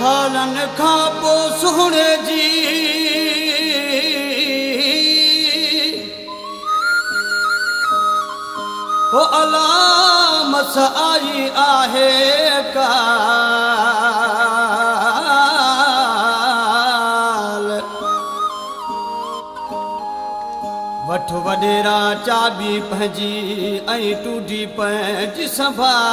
सालन खां पोइ सुहिणे जी ओ अलामत आई आहे काल वठ वॾेरा चाबी पंहिंजी ऐं टूटी पंहिंजी संभाल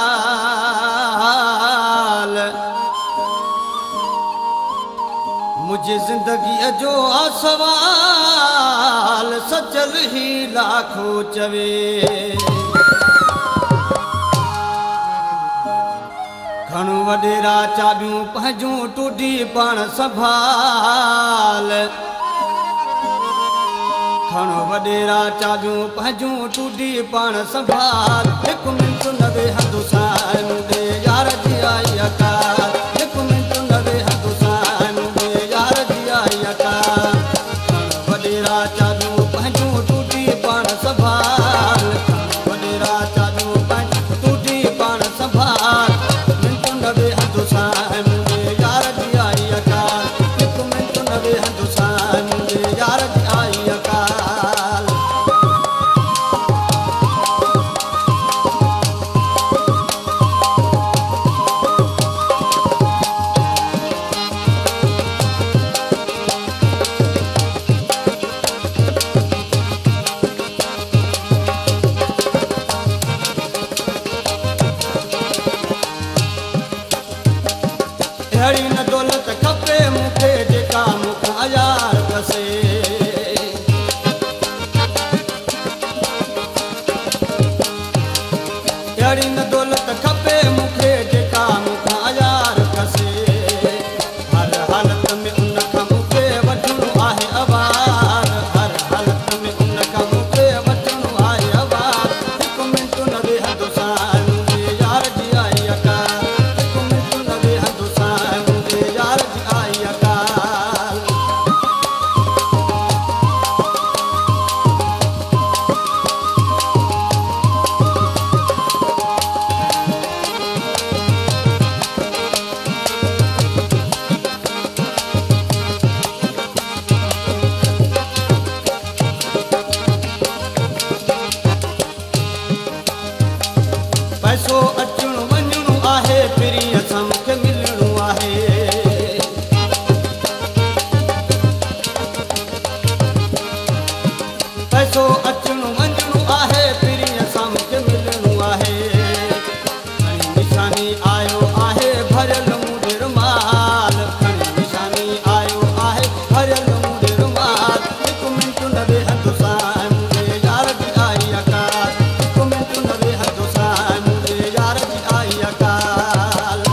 मुझे ज़िंदगीअ जो आहे सवाल सचल ही लाखो चवे खण वॾेरा चाबियूं पंहिंजूं टूटी पाण संभाल खण वॾेरा चाबियूं पंहिंजूं टूटी पाण संभाल हिकु मिंट न वेह हिंदुस्तान दे यार जी आई अकाल हिकु मिंट न वेह हिंदुस्तान दे यार जी आई अकाल खण वॾेरा चाबियूं पंहिंजूं टूटी पाण संभाल खण वॾेरा चाबियूं पंहिंजूं टूटी पाण संभाल मिंट न वेह हिंदुस्तान दे यार जी आई अकाल हिकु मिंट न वेह हिंदुस्तान दे यार जी आई अकाल अहिड़ी न दौलत खपे मूंखे जेका मूंखां यार कसे अहिड़ी न दौलत खपे मूंखे जेका मूंखां यार कसे हर हालत में उन खां मूंखे वठणो आहे आवाज़ हर हालत में उन खां मूंखे वठणो आहे आवाज़ हिकु मिंट न वेह हिंदुस्तान दे यार जी आई अकाल हिकु मिंट न वेह हिंदुस्तान दे यार जी आई अकाल पैसो अचणो वञणो आहे पिरीअ सां मूंखे मिलणो आहे पैसो अचणो वञणो आहे पिरीअ सां मूंखे मिलणो आहे खणी निशानी आयो आहे भरियल मूं रुमाल खणी निशानी आयो आहे भरियल मूं रुमाल हिकु मिंट न वेह हिंदुस्तान दे यार जी आई अकाल हिकु मिंट न वेह हिंदुस्तान दे यार जी आई अकाल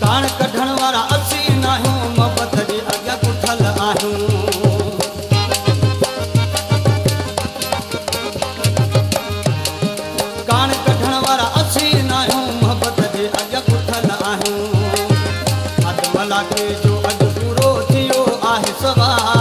कान कढण वारा असीं न आहियूं मोहबत जे अॻियां पुठल आहियूं कान कढण वारा असीं न आहियूं मोहबत जे अॻियां पुठल आहियूं अधु मलाके जो अॼु पूरो थियो आहे सवाल